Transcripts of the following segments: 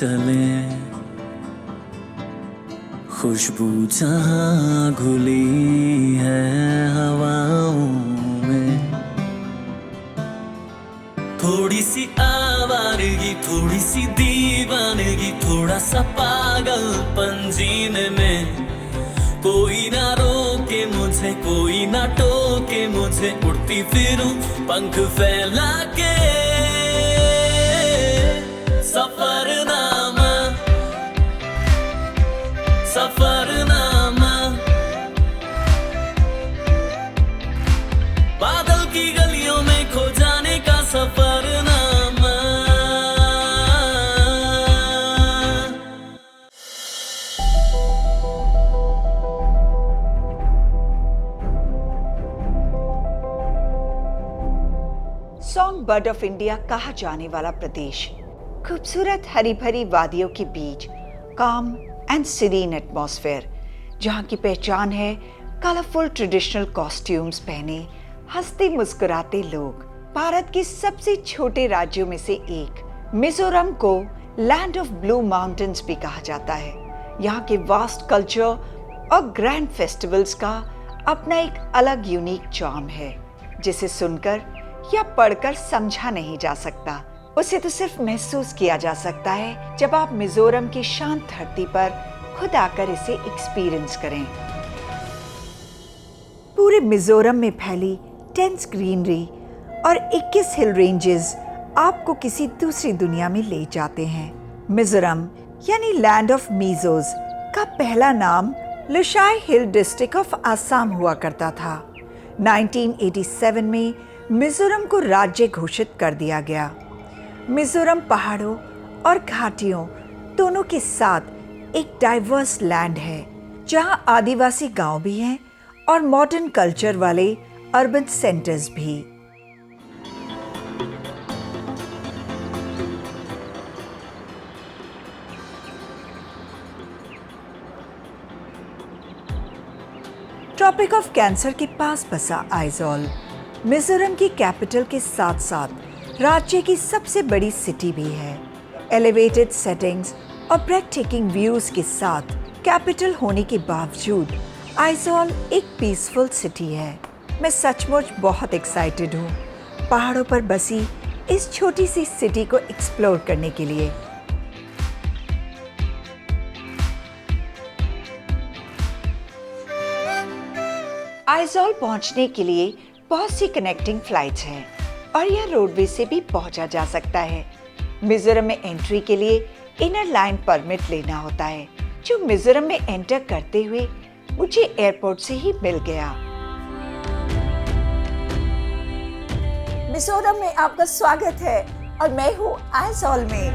चले, खुशबू जहाँ घुली है हवाओं में। थोड़ी सी आवारगी, थोड़ी सी दीवानगी, थोड़ा सा पागलपन जीने में। कोई ना रोके मुझे, कोई ना टोके मुझे, उड़ती फिरूं पंख फैला के। सफरनामा, सफरनामा, बादल की गलियों में खो जाने का Safarnama. Song bird of India कहा जाने वाला प्रदेश, खूबसूरत हरी भरी वादियों के बीच काम एंड सीरीन एटमॉस्फेयर, जहाँ की पहचान है कलरफुल ट्रेडिशनल कॉस्ट्यूम्स पहने हंसते मुस्कुराते लोग। भारत के सबसे छोटे राज्यों में से एक मिजोरम को लैंड ऑफ ब्लू माउंटेन्स भी कहा जाता है। यहाँ के वास्ट कल्चर और ग्रैंड फेस्टिवल्स का अपना एक अलग यूनिक चार्म है, जिसे सुनकर या पढ़कर समझा नहीं जा सकता। उसे तो सिर्फ महसूस किया जा सकता है जब आप मिजोरम की शांत धरती पर खुद आकर इसे एक्सपीरियंस करें। पूरे मिजोरम में फैली डेंस ग्रीनरी और 21 हिल रेंजेस आपको किसी दूसरी दुनिया में ले जाते हैं। मिजोरम यानी लैंड ऑफ मीजोज का पहला नाम लुशाई हिल डिस्ट्रिक्ट ऑफ असम हुआ करता था। 1987 में मिजोरम को राज्य घोषित कर दिया गया। मिजोरम पहाड़ों और घाटियों दोनों के साथ एक डाइवर्स लैंड है, जहां आदिवासी गांव भी हैं और मॉडर्न कल्चर वाले अर्बन सेंटर्स भी। ट्रॉपिक ऑफ कैंसर के पास बसा आइजॉल मिजोरम की कैपिटल के साथ साथ राज्य की सबसे बड़ी सिटी भी है। एलिवेटेड सेटिंग्स और ब्रेथटेकिंग व्यूज के साथ कैपिटल होने के बावजूद आइजॉल एक पीसफुल सिटी है। मैं सचमुच बहुत एक्साइटेड हूँ पहाड़ों पर बसी इस छोटी सी सिटी को एक्सप्लोर करने के लिए। आइजॉल पहुंचने के लिए बहुत सी कनेक्टिंग फ्लाइट्स हैं और यह रोडवे से भी पहुंचा जा सकता है। मिजोरम में एंट्री के लिए इनर लाइन परमिट लेना होता है, जो मिजोरम में एंटर करते हुए मुझे एयरपोर्ट से ही मिल गया। मिजोरम में आपका स्वागत है और मैं हूँ आइजॉल में।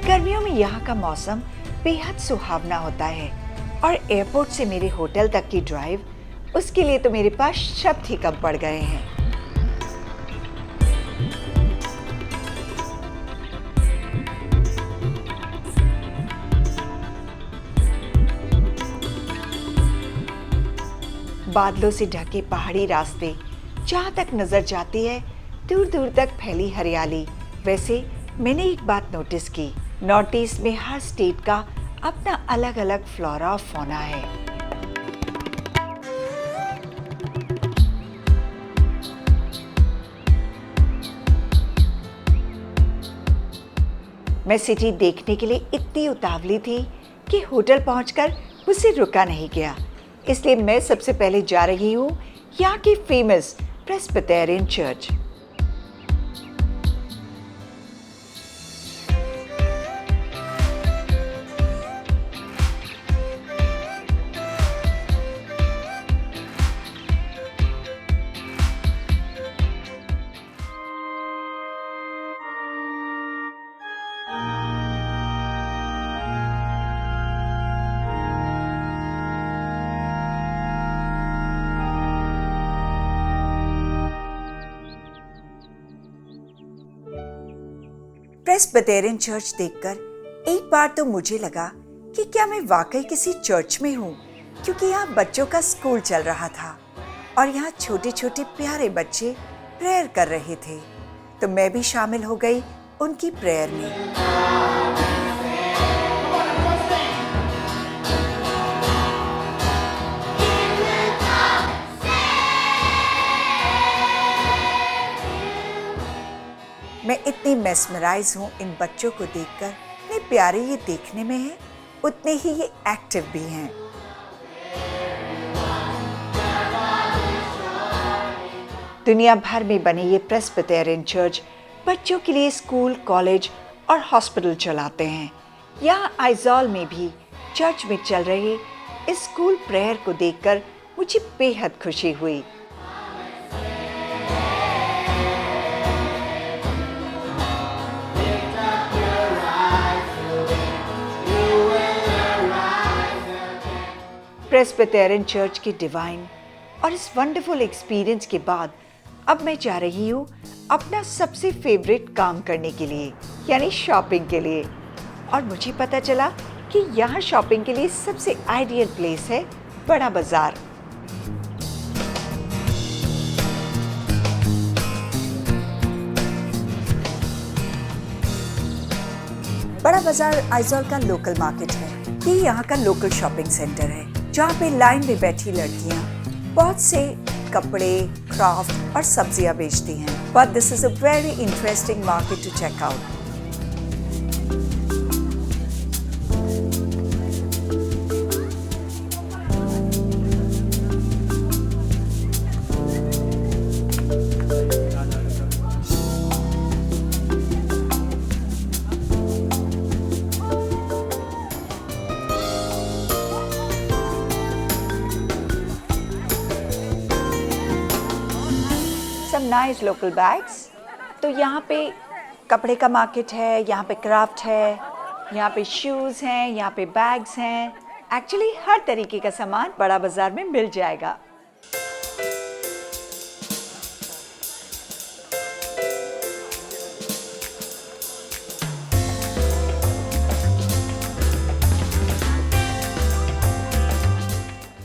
गर्मियों में यहाँ का मौसम बेहद सुहावना होता है और एयरपोर्ट से मेरे होटल तक की ड्राइव, उसके लिए तो मेरे पास शब्द ही कम पड़ गए हैं। बादलों से ढके पहाड़ी रास्ते, जहाँ तक नजर जाती है दूर दूर तक फैली हरियाली। वैसे मैंने एक बात नोटिस की, नॉर्थ ईस्ट में हर स्टेट का अपना अलग अलग फ्लोरा और फौना है। मैं सिटी देखने के लिए इतनी उतावली थी कि होटल पहुंचकर मुझसे रुका नहीं गया। इसलिए मैं सबसे पहले जा रही हूँ यहाँ की famous Presbyterian church. Presbyterian church देखकर एक बार तो मुझे लगा कि क्या मैं वाकई किसी चर्च में हूँ, क्योंकि यहाँ बच्चों का स्कूल चल रहा था और यहाँ छोटे छोटे प्यारे बच्चे प्रेयर कर रहे थे। तो मैं भी शामिल हो गई उनकी प्रेयर में। मैं इतनी मेस्मराइज हूँ इन बच्चों को देखकर। इतने प्यारे ये देखने में हैं, उतने ही ये एक्टिव भी हैं। दुनिया भर में बने ये प्रेस्बिटेरियन चर्च बच्चों के लिए स्कूल, कॉलेज और हॉस्पिटल चलाते हैं। यहाँ आइजॉल में भी चर्च में चल रहे इस स्कूल प्रेयर को देखकर मुझे बेहद खुशी हुई। प्रेस्बिटेरियन चर्च के डिवाइन और इस वंडरफुल एक्सपीरियंस के बाद अब मैं जा रही हूँ अपना सबसे फेवरेट काम करने के लिए, यानी शॉपिंग के लिए। और मुझे पता चला कि यहाँ शॉपिंग के लिए सबसे आइडियल प्लेस है बड़ा बाजार। बड़ा बाजार आइजॉल का लोकल मार्केट है। ये यहाँ का लोकल शॉपिंग सेंटर है जहाँ पे लाइन में बैठी लड़कियाँ बहुत से कपड़े, क्राफ्ट और सब्जियाँ बेचती हैं। But this is a very interesting market to check out. Some nice local bags। तो यहाँ पे कपड़े का मार्केट है, यहाँ पे क्राफ्ट है, यहाँ पे शूज़ हैं, यहाँ पे बैग्स हैं। एक्चुअली हर तरीके का सामान बड़ा बाजार में मिल जाएगा।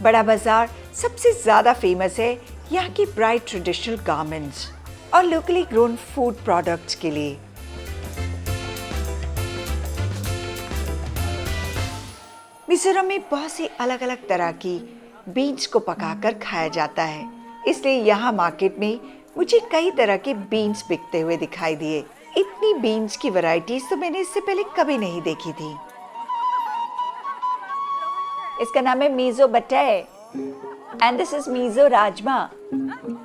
बड़ा बाजार सबसे ज़्यादा फेमस है यहाँ की ब्राइट ट्रेडिशनल गारमेंट्स और लोकली ग्रोन फूड प्रोडक्ट्स के लिए। मिजोरम में बहुत सी अलग अलग तरह की बीन्स को पकाकर खाया जाता है, इसलिए यहाँ मार्केट में मुझे कई तरह के बीन्स बिकते हुए दिखाई दिए। इतनी बीन्स की वैरायटीज तो मैंने इससे पहले कभी नहीं देखी थी। इसका नाम है मीजो बटे and this is miso rajma.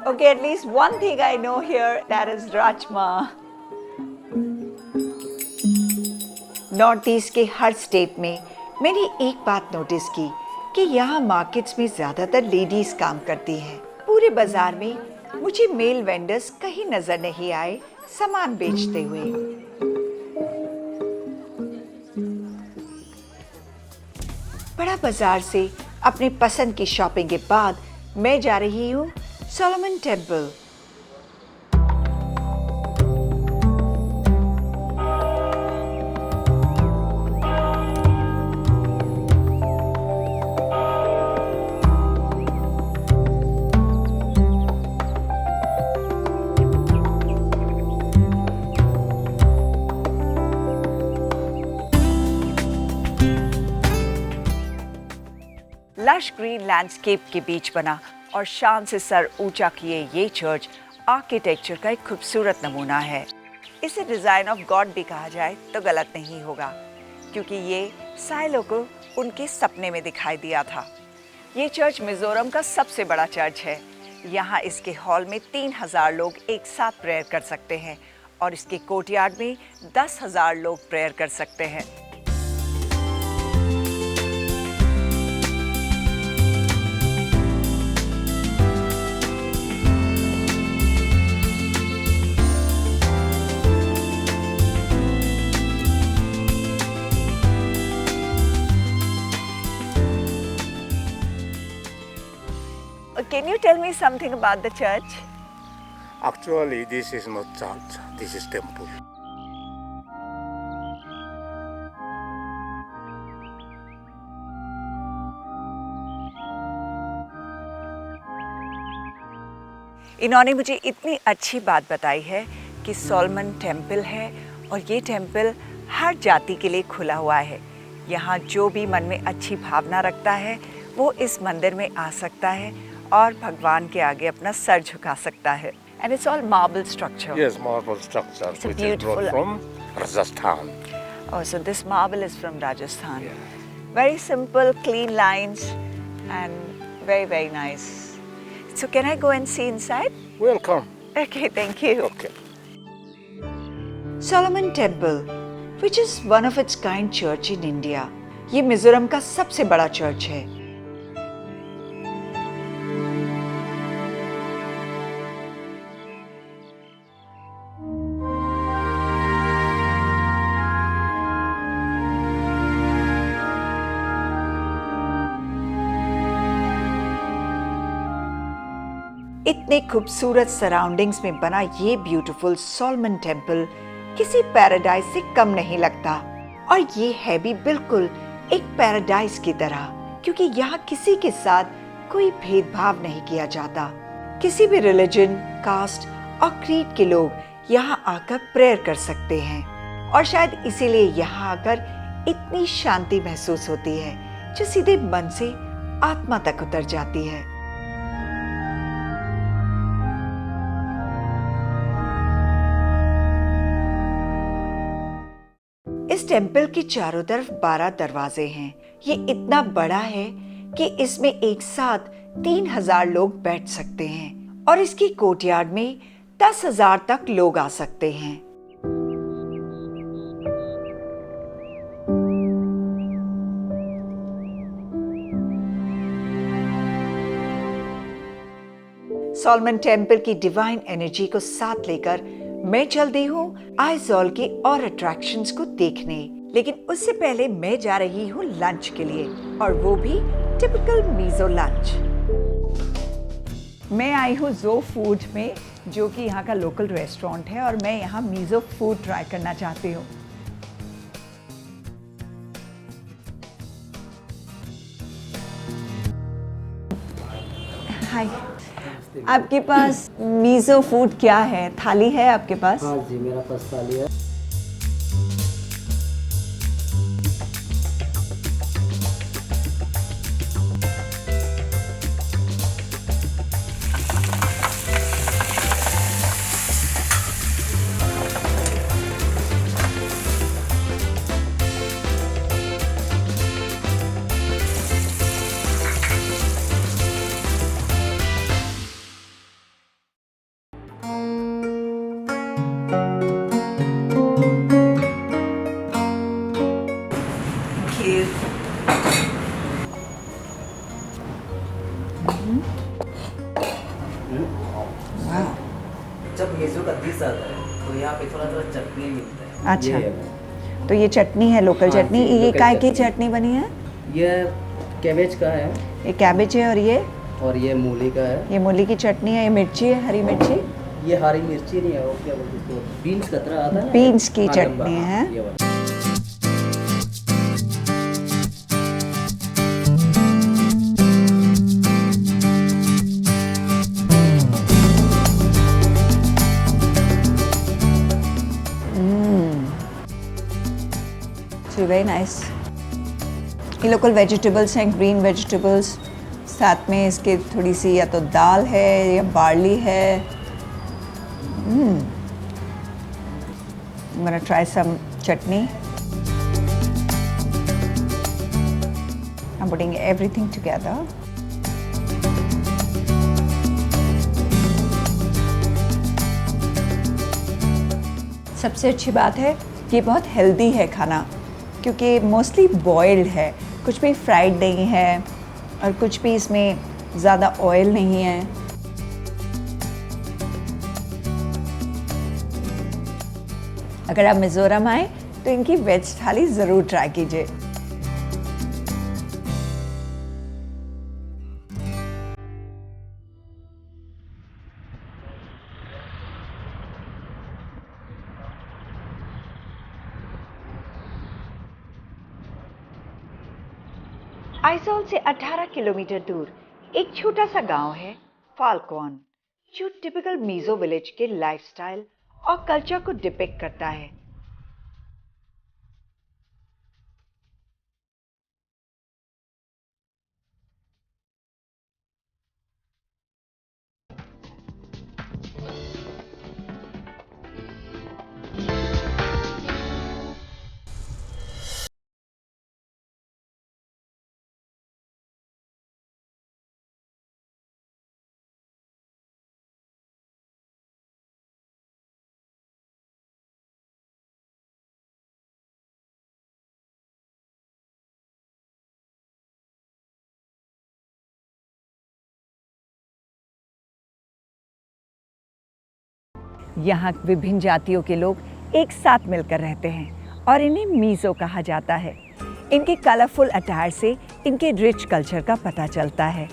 Okay, at least one thing I know here, that is rajma. North east के हर स्टेट में मैंने एक बात नोटिस की कि यहाँ मार्केट्स में ज़्यादातर लेडीज काम करती हैं। पूरे बाजार में मुझे मेल वेंडर्स कहीं नजर नहीं आए सामान बेचते हुए। बड़ा बाजार से अपनी पसंद की शॉपिंग के बाद मैं जा रही हूँ Solomon temple. Lush green landscape के बीच बना और शान से सर ऊंचा किए ये चर्च आर्किटेक्चर का एक खूबसूरत नमूना है। इसे डिज़ाइन ऑफ गॉड भी कहा जाए तो गलत नहीं होगा, क्योंकि ये साइलो को उनके सपने में दिखाई दिया था। ये चर्च मिजोरम का सबसे बड़ा चर्च है। यहाँ इसके हॉल में 3000 लोग एक साथ प्रेयर कर सकते हैं और इसके कोर्टयार्ड में 10,000 लोग प्रेयर कर सकते हैं। Can you tell me something about the church? Actually, this is not church, this is temple. इन्होंने मुझे इतनी अच्छी बात बताई है कि सोलोमन टेम्पल है और ये टेम्पल हर जाति के लिए खुला हुआ है। यहाँ जो भी मन में अच्छी भावना रखता है वो इस मंदिर में आ सकता है और भगवान के आगे अपना सर झुका सकता है। And it's all marble structure. Yes, marble structure, It's a which is brought beautiful- from Rajasthan. Oh, so this marble is from Rajasthan. Yeah. Very simple, clean lines and very, very nice. So can I go and see inside? Welcome. Okay, thank you. Okay. Solomon Temple, which is one of its kind church in India. ये मिजोरम का सबसे बड़ा church है। इतने खूबसूरत surroundings में बना ये ब्यूटीफुल सोलोमन टेम्पल किसी पैराडाइज से कम नहीं लगता। और ये है भी बिल्कुल एक पैराडाइज की तरह, क्योंकि यहाँ किसी के साथ कोई भेदभाव नहीं किया जाता। किसी भी रिलीजन, कास्ट और क्रीड के लोग यहाँ आकर प्रेयर कर सकते हैं। और शायद इसीलिए यहाँ आकर इतनी शांति महसूस होती है जो सीधे मन से आत्मा तक उतर जाती है। इस टेम्पल के चारों तरफ 12 दरवाजे हैं। ये इतना बड़ा है कि इसमें एक साथ 3000 लोग बैठ सकते हैं और इसकी कोर्टयार्ड में 10,000 तक लोग आ सकते हैं। सोलोमन टेम्पल की डिवाइन एनर्जी को साथ लेकर मैं चल दी हूँ आइजॉल के और अट्रैक्शंस को देखने। लेकिन उससे पहले मैं जा रही हूँ लंच के लिए, और वो भी टिपिकल मीजो लंच। मैं आई हूँ जो फूड में, जो कि यहाँ का लोकल रेस्टोरेंट है, और मैं यहाँ मीजो फूड ट्राई करना चाहती हूँ। हाय, आपके पास मीजो फूड क्या है? थाली है आपके पास? हाँ जी, मेरा पास थाली है। जब मेजो का डिश आता है तो यहाँ पे थोड़ा थोड़ा चटनी मिलता है। अच्छा, ये तो ये चटनी है, लोकल हाँ चटनी। जी, ये लोकल काय की चटनी। चटनी बनी है? ये कैबेज का है ये कैबेज है, और ये मूली का है। ये मूली की चटनी है। ये मिर्ची है, हरी मिर्ची। ये हरी मिर्ची नहीं है, वो क्या बोलते हैं इसको, बीन्स का तरह आता है ना। बीन्स की हाँ, चटनी लंबा, है। ये वाला। Very nice. ये लोकल वेजिटेबल्स हैं, ग्रीन वेजिटेबल्स। साथ में इसके थोड़ी सी या तो दाल है या बार्ली है। I'm gonna try some chutney. I'm putting everything together. सबसे अच्छी बात है ये बहुत हेल्दी है खाना, क्योंकि मोस्टली बॉइल्ड है, कुछ भी फ्राइड नहीं है और कुछ भी इसमें ज़्यादा ऑयल नहीं है। अगर आप मिज़ोरम आए तो इनकी वेज थाली ज़रूर ट्राई कीजिए। आइजॉल से 18 किलोमीटर दूर एक छोटा सा गांव है फाल्कॉन, जो टिपिकल मीजो विलेज के लाइफस्टाइल और कल्चर को डिपिक्ट करता है। यहाँ विभिन्न जातियों के लोग एक साथ मिलकर रहते हैं और इन्हें मीज़ो कहा जाता है। इनके कलरफुल अटायर से इनके रिच कल्चर का पता चलता है।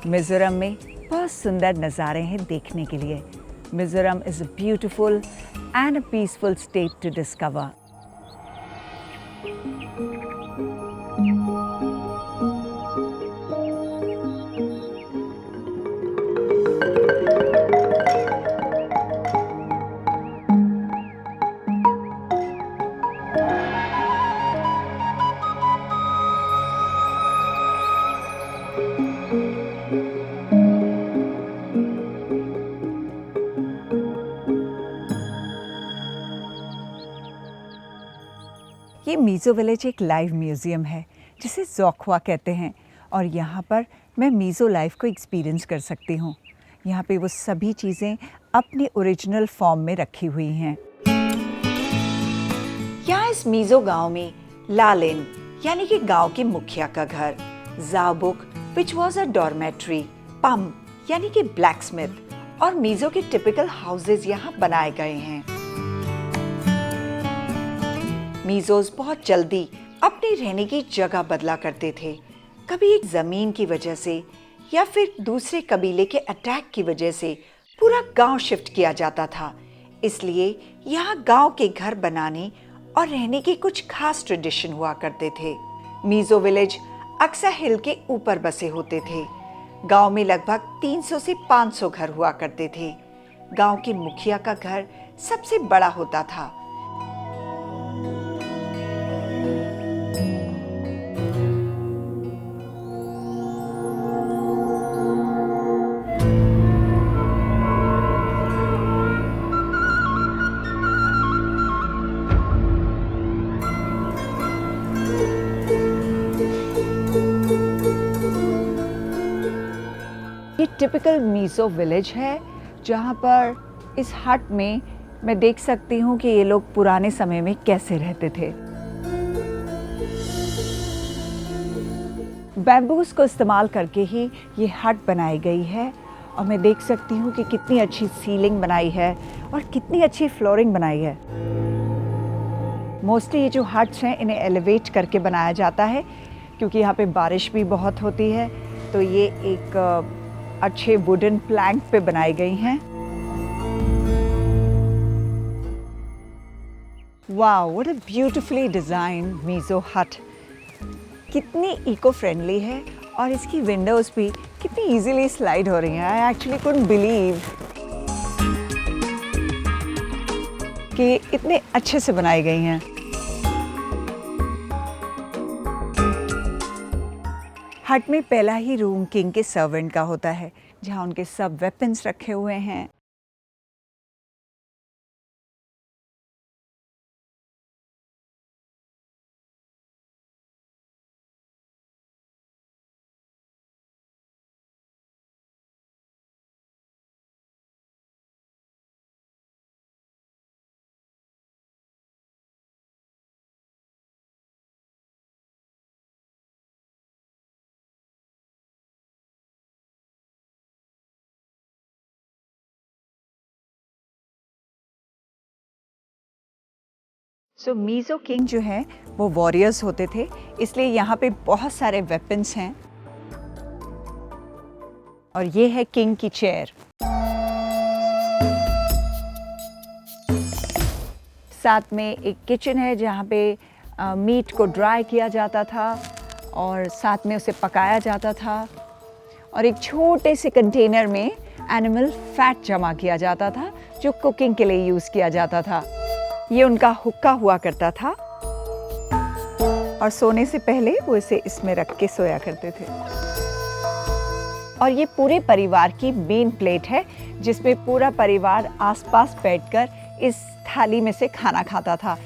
मिज़ोरम में बहुत सुंदर नज़ारे हैं देखने के लिए। Mizoram is a beautiful and a peaceful state to discover. ये मीज़ो विलेज एक लाइव म्यूज़ियम है जिसे ज़ोख्वा कहते हैं और यहाँ पर मैं मीज़ो लाइफ को एक्सपीरियंस कर सकती हूँ। यहाँ पे वो सभी चीज़ें अपने ओरिजिनल फॉर्म में रखी हुई हैं। यहाँ इस मीज़ो गांव में लालिन यानी कि गांव के मुखिया का घर, ज़ाबुक विच वॉज अ डॉर्मेट्री, पम यानी कि ब्लैकस्मिथ और मीज़ो के टिपिकल हाउसेज यहाँ बनाए गए हैं। मीज़ोज बहुत जल्दी अपनी रहने की जगह बदला करते थे, कभी एक जमीन की वजह से या फिर दूसरे कबीले के अटैक की वजह से पूरा गांव शिफ्ट किया जाता था। इसलिए यहाँ गांव के घर बनाने और रहने के कुछ खास ट्रेडिशन हुआ करते थे। मीज़ो विलेज अक्सा हिल के ऊपर बसे होते थे। गांव में लगभग 300 से 500 घर हुआ करते थे। गांव के मुखिया का घर सबसे बड़ा होता था। ये टिपिकल मीज़ो विलेज है जहाँ पर इस हट में मैं देख सकती हूँ कि ये लोग पुराने समय में कैसे रहते थे। बैम्बूस को इस्तेमाल करके ही ये हट बनाई गई है और मैं देख सकती हूँ कि कितनी अच्छी सीलिंग बनाई है और कितनी अच्छी फ्लोरिंग बनाई है। मोस्टली ये जो हट्स हैं इन्हें एलिवेट करके बनाया जाता है क्योंकि यहाँ पे बारिश भी बहुत होती है, तो ये एक अच्छे वुडन प्लैंक पे बनाई गई हैं। Wow, what a beautifully design Mizo hut. कितनी इको फ्रेंडली है और इसकी विंडोज भी कितनी इजीली स्लाइड हो रही हैं। आई एक्चुअली कुडंट बिलीव कि इतने अच्छे से बनाई गई हैं। हट में पहला ही रूम किंग के सर्वेंट का होता है जहाँ उनके सब वेपन्स रखे हुए हैं। सो मीज़ो किंग जो है वो वॉरियर्स होते थे, इसलिए यहाँ पे बहुत सारे वेपन्स हैं। और ये है किंग की चेयर। साथ में एक किचन है जहाँ पे मीट को ड्राई किया जाता था और साथ में उसे पकाया जाता था और एक छोटे से कंटेनर में एनिमल फैट जमा किया जाता था जो कुकिंग के लिए यूज़ किया जाता था। ये उनका हुक्का हुआ करता था और सोने से पहले वो इसे इसमें रख के सोया करते थे। और ये पूरे परिवार की मेन प्लेट है जिसमें पूरा परिवार आसपास बैठकर इस थाली में से खाना खाता था।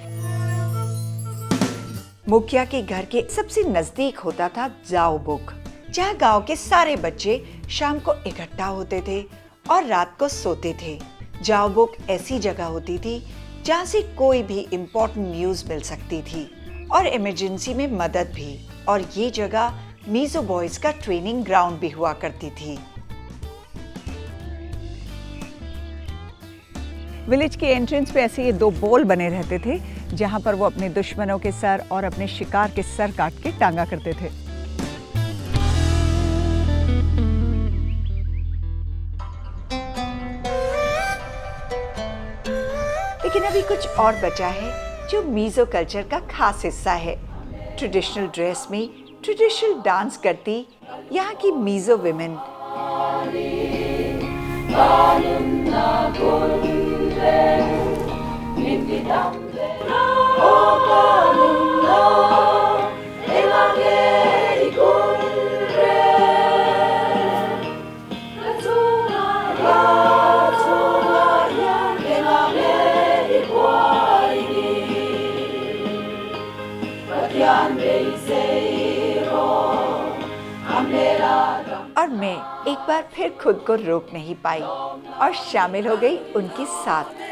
मुखिया के घर के सबसे नजदीक होता था ज़ाओबुक, जहाँ गांव के सारे बच्चे शाम को इकट्ठा होते थे और रात को सोते थे। ज़ाओबुक ऐसी जगह होती थी जहाँ से कोई भी इम्पोर्टेंट न्यूज़ मिल सकती थी और इमरजेंसी में मदद भी। और ये जगह मीज़ो बॉयज़ का ट्रेनिंग ग्राउंड भी हुआ करती थी। विलेज के एंट्रेंस पे ऐसे ये 2 बोल बने रहते थे जहाँ पर वो अपने दुश्मनों के सर और अपने शिकार के सर काट के टांगा करते थे। लेकिन अभी कुछ और बचा है जो मीज़ो कल्चर का खास हिस्सा है। ट्रेडिशनल ड्रेस में ट्रेडिशनल डांस करती यहाँ की मीज़ो विमेन। और मैं एक बार फिर खुद को रोक नहीं पाई और शामिल हो गई उनके साथ।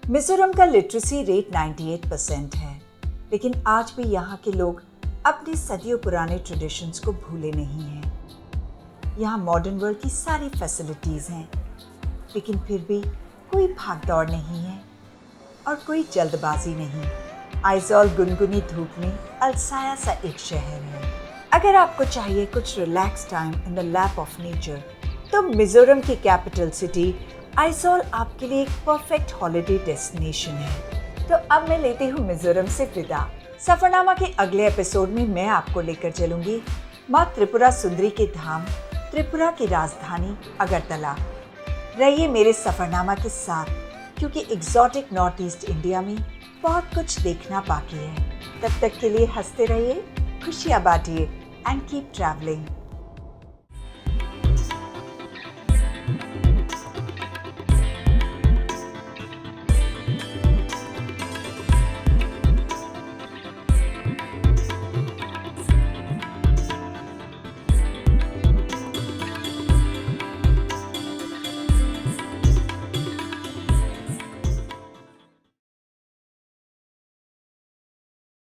मिजोरम का लिटरेसी रेट 98% है, लेकिन आज भी यहाँ के लोग अपने सदियों पुराने ट्रेडिशंस को भूले नहीं हैं। यहाँ मॉडर्न वर्ल्ड की सारी फैसिलिटीज़ हैं, लेकिन फिर भी कोई भागदौड़ नहीं है और कोई जल्दबाजी नहीं। आइजॉल गुनगुनी धूप में अलसाया सा एक शहर है। अगर आपको चाहिए कुछ relax time in the lap of nature, तो मिजोरम की कैपिटल सिटी आइजॉल आपके लिए एक परफेक्ट हॉलिडे डेस्टिनेशन है। तो अब मैं लेती हूँ मिजोरम से विदा। सफरनामा के अगले एपिसोड में मैं आपको लेकर चलूंगी माँ त्रिपुरा सुंदरी के धाम, त्रिपुरा की राजधानी अगरतला। रहिए मेरे सफरनामा के साथ, क्योंकि एग्जॉटिक नॉर्थ ईस्ट इंडिया में बहुत कुछ देखना बाकी है। तब तक के लिए हंसते रहिए, खुशियाँ बांटिए एंड कीप ट्रैवलिंग।